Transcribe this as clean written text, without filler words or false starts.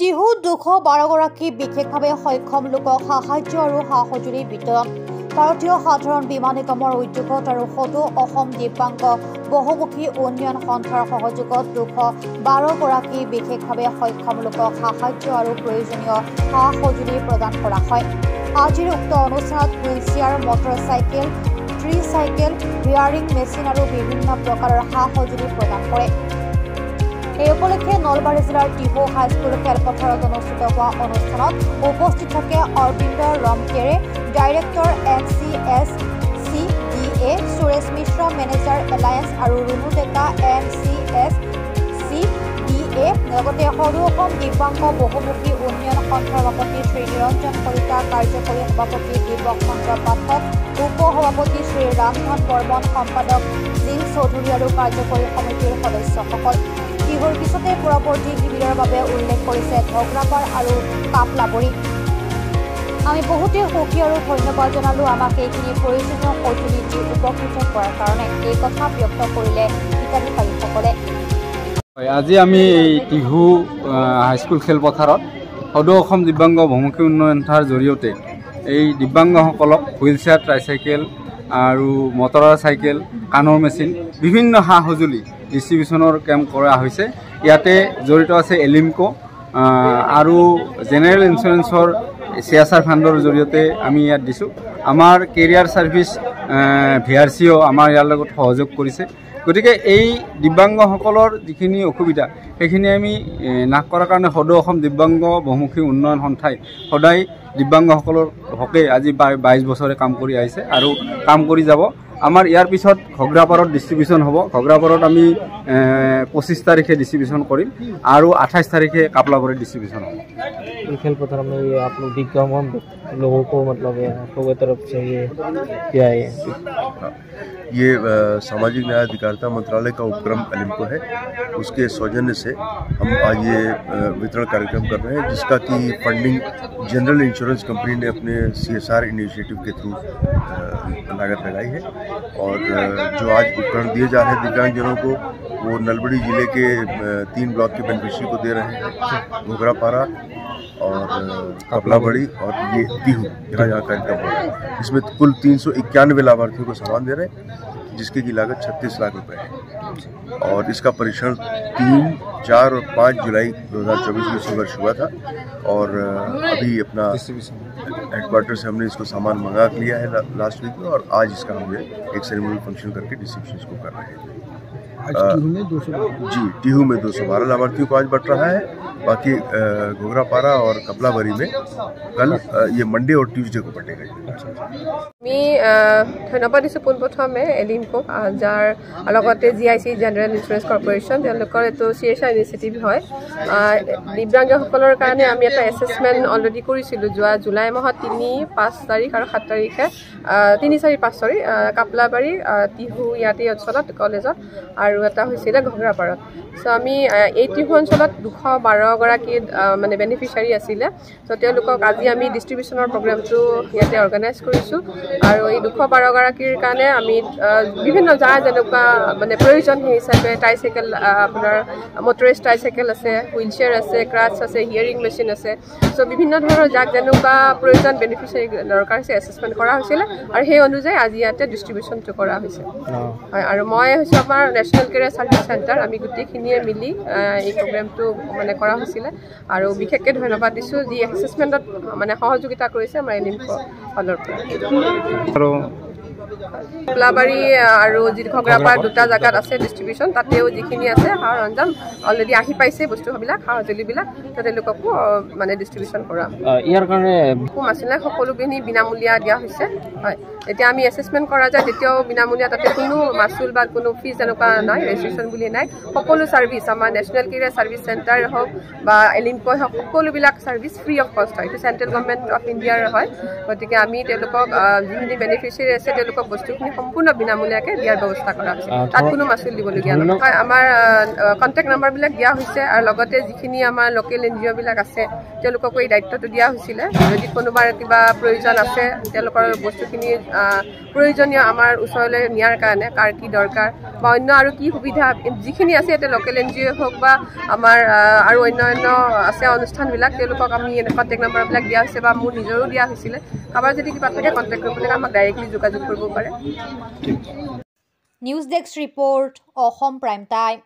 টিহু 212গৰাকী বিশেষভাৱে সক্ষম লোকক সাহায্য আৰু সা-সঁজুলি বিতৰণ। ভাৰতীয় সাধাৰণ বীমা নিগমৰ উদ্যোগত আৰু সদৌ অসম দিব্যাংগ বহুমুখী উন্নয়ন সন্থাৰ সহযোগত 212গৰাকী বিশেষভাৱে সক্ষম লোকক সাহায্য আৰু প্ৰয়োজনীয় সা-সঁজুলি প্ৰদান কৰা হয়। আজিৰ উক্ত অনুষ্ঠানত হুইলচেয়াৰ, মটৰচাইকেল, ট্ৰিচাইকেল, হিয়াৰিং মেচিন আৰু বিভিন্ন প্ৰকাৰৰ সা-সঁজুলি প্ৰদান কৰে। এই উপলক্ষে নলবাৰী জিলাৰ টিহু হাইস্কুল খেলপথাৰত অনুষ্ঠিত হোৱা অনুষ্ঠানত উপস্থিত থাকে অৰবিন্দ ৰমকেৰে, ডাইৰেক্টৰ NCSCDA, সুৰেশ মিশ্ৰ, মেনেজাৰ এলায়েন্স আৰু ৰুণু ডেকা NCSCDA, লগতে সদৌ অসম দিব্যাংগ বহুমুখী উন্নয়ন সন্থাৰ সভাপতি শ্ৰী নিৰঞ্জন কলিতা, কাৰ্যকৰী সভাপতি দিব্যক চন্দ্ৰ পাঠক, উপ-সভাপতি শ্ৰী ৰামধন বৰ্মন, সম্পাদক জিল চৌধুৰী আৰু কাৰ্যকৰী সমিতিৰ সদস্যসকল। টিহুৰ পিছতে পৰৱৰ্তী শিবিৰৰ বাবে উল্লেখ কৰিছে ঘগ্ৰাপাৰ আৰু কাপলাবৰী। আমি বহুতেই সুখী আৰু ধন্যবাদ জনালোঁ আমাক এইখিনি প্ৰয়োজনীয় সঁজুলি দি উপকৃত কৰাৰ কাৰণে, এই কথা ব্যক্ত কৰিলে হিতাধিকাৰীসকলে। আজি আমি এই টিহু হাইস্কুল খেলপথাৰত সদৌ অসম দিব্যাংগ বহুমুখী উন্নয়ন সন্থাৰ জৰিয়তে এই দিব্যাংগসকলক হুইলচেয়াৰ, ট্ৰাইচাইকেল আৰু মটৰৰ চাইকেল, কাণৰ মেচিন, বিভিন্ন সা সঁজুলি ডিষ্ট্ৰিবিউশ্যনৰ কেম্প কৰা হৈছে। ইয়াতে জড়িত আছে এলিমকো আৰু জেনেৰেল ইঞ্চুৰেঞ্চৰ CSR ফাণ্ডৰ জৰিয়তে আমি ইয়াত দিছোঁ। আমাৰ কেৰিয়াৰ ছাৰ্ভিচ VRCও আমাৰ ইয়াৰ লগত সহযোগ কৰিছে। গতিকে এই দিব্যাংগসকলৰ যিখিনি অসুবিধা সেইখিনি আমি নাশ কৰাৰ কাৰণে সদৌ অসম দিব্যাংগ বহুমুখী উন্নয়ন সন্থাই সদায় দিব্যাংগসকলৰ হকে আজি 22 বছৰে কাম কৰি আহিছে আৰু কাম কৰি যাব। আমাৰ ইয়াৰ পিছত ঘগ্ৰাপাৰত ডিষ্ট্ৰিবিউশ্যন হ'ব। ঘগ্ৰাপাৰত আমি 25 তাৰিখে ডিষ্ট্ৰিবিউশ্যন কৰিম আৰু 28 तारीखे कापलाबरी डिस्ट्रीब्यूशन हो। खेलपथर में आप लोग दिग्गम लोगों को मतलब आपको तरफ से ये क्या है? ये सामाजिक न्याय अधिकारिता मंत्रालय का उपक्रम एलिमको है। उसके सौजन्य से हम आज ये वितरण कार्यक्रम कर रहे हैं, जिसका कि फंडिंग जनरल इंश्योरेंस कंपनी ने अपने CSR इनिशिएटिव के थ्रू लागत लगाई है। और जो आज उपकरण दिए जा रहे हैं दिव्यांगजनों को, वो नलबड़ी जिले के 3 ब्लॉक के बेनिफिशियरी को दे रहे हैं, घोघरापारा और कपलाबड़ी और ये टीहू, जहाँ कार्यक्रम हो रहा है। इसमें कुल 391 लाभार्थियों को सामान दे रहे हैं, जिसकी की लागत 36 लाख रुपए है। और इसका परीक्षण 3, 4 और 5 जुलाई 2024 में संघर्ष हुआ था। और अभी अपना हेडक्वार्टर से हमने इसको सामान मंगा लिया है लास्ट वीक में, और आज इसका हम एक सेरेमोनियल फंक्शन करके डिस्ट्रीब्यूशन इसको कर रहे हैं। टीहू में 212 लाभार्थियों को आज बट रहा है। बाकी घोघरापारा और कपलाबरी में कल ये मंडे और ट्यूसडे को बटेगा। मी धन्यवाद दिছোঁ পোনপ্ৰথমে এলিমকক, যাৰ লগতে GIC জেনেৰেল ইঞ্চুৰেঞ্চ কৰ্পৰেশ্যন, তেওঁলোকৰ এইটো CSR ইনিচিয়েটিভ হয়। দিব্যাংগসকলৰ কাৰণে আমি এটা এছেছমেণ্ট অলৰেডি কৰিছিলোঁ যোৱা জুলাই মাহত 3, 5 তাৰিখ আৰু 7 তাৰিখে 3, 4, 5 কাপলাবাৰী, টিহু ইয়াতে অঞ্চলত কলেজত, আৰু এটা হৈছিলে ঘগ্ৰাপাৰত। চ' আমি এই টিহু অঞ্চলত 212গৰাকী মানে বেনিফিচিয়াৰী আছিলে। চ' তেওঁলোকক আজি আমি ডিষ্ট্ৰিবিউশ্যনৰ প্ৰগ্ৰেমটো ইয়াতে অৰ্গেনাইজ কৰিছোঁ। আৰু এই 212গৰাকীৰ কাৰণে আমি বিভিন্ন যাৰ যেনেকুৱা মানে প্ৰয়োজন সেই হিচাপে ট্ৰাইচাইকেল, আপোনাৰ মটৰাইজ ট্ৰাইচাইকেল আছে, হুইলচেয়াৰ আছে, ক্ৰাচ আছে, হিয়াৰিং মেচিন আছে। চ' বিভিন্ন ধৰণৰ যাক যেনেকুৱা প্ৰয়োজন বেনিফিচিয়াৰী দৰকাৰ হৈছে এছেছমেণ্ট কৰা হৈছিলে, আৰু সেই অনুযায়ী আজি ইয়াতে ডিষ্ট্ৰিবিউশ্যনটো কৰা হৈছে। হয়, আৰু মই হৈছোঁ আমাৰ নেশ্যনেল কেৰিয়াৰ ছাৰ্ভিচ চেণ্টাৰ। আমি গোটেইখিনিয়ে মিলি এই প্ৰগ্ৰেমটো মানে কৰা হৈছিলে, আৰু বিশেষকৈ ধন্যবাদ দিছোঁ যি এছেছমেণ্টত মানে সহযোগিতা কৰিছে আমাৰ এলিমকো ফালৰ পৰা। কপলাবাৰী আৰু যি ঘগ্ৰাপাৰ 2টা জেগাত আছে ডিষ্ট্ৰিবিউশ্যন, তাতেও যিখিনি আছে সা সৰঞ্জাম অলৰেডি আহি পাইছে, বস্তুবিলাক সা সঁজুলিবিলাক তেওঁলোককো মানে ডিষ্ট্ৰিবিউশ্যন কৰা। ইয়াৰ কাৰণে আছিলে সকলোখিনি বিনামূলীয়া দিয়া হৈছে। হয়, এতিয়া আমি এছেছমেণ্ট কৰা যায় তেতিয়াও বিনামূলীয়া, তাতে কোনো মাচুল বা কোনো ফিজ এনেকুৱা নাই, ৰেজিষ্ট্ৰেশ্যন বুলি নাই। সকলো ছাৰ্ভিচ আমাৰ নেশ্যনেল কেৰিয়াৰ ছাৰ্ভিচ চেণ্টাৰ হওক বা এলিমকোই হওক, সকলোবিলাক ছাৰ্ভিচ ফ্ৰী অফ কষ্ট হয়। এইটো চেণ্ট্ৰেল গভৰ্ণমেণ্ট অফ ইণ্ডিয়াৰ হয়। গতিকে আমি তেওঁলোকক যিখিনি বেনিফিচিয়াৰী আছে তেওঁলোকক বস্তুখিনি সম্পূৰ্ণ বিনামূলীয়াকৈ দিয়াৰ ব্যৱস্থা কৰা হৈছে তাত কোনো মাচুল দিবলগীয়া নহয় আমাৰ কণ্টেক্ট নাম্বাৰবিলাক দিয়া হৈছে আৰু লগতে যিখিনি আমাৰ লোকেল NGO বিলাক আছে তেওঁলোককো এই দায়িত্বটো দিয়া হৈছিলে যদি কোনোবাৰ কিবা প্ৰয়োজন আছে তেওঁলোকৰ বস্তুখিনি প্ৰয়োজনীয় আমাৰ ওচৰলৈ নিয়াৰ কাৰণে কাৰ কি দৰকাৰ বা অন্য আৰু কি সুবিধা যিখিনি আছে এতিয়া লোকেল NGO হওক বা আমাৰ আৰু অন্য আছে অনুষ্ঠানবিলাক তেওঁলোকক আমি কণ্টেক্ট নাম্বাৰবিলাক দিয়া হৈছে বা মোৰ নিজৰো দিয়া হৈছিলে কাৰোবাৰ যদি কিবা থাকে কণ্টেক্ট কৰিবলৈ আমাক ডাইৰেক্টলি যোগাযোগ কৰিব পাৰে news desk report Assam prime time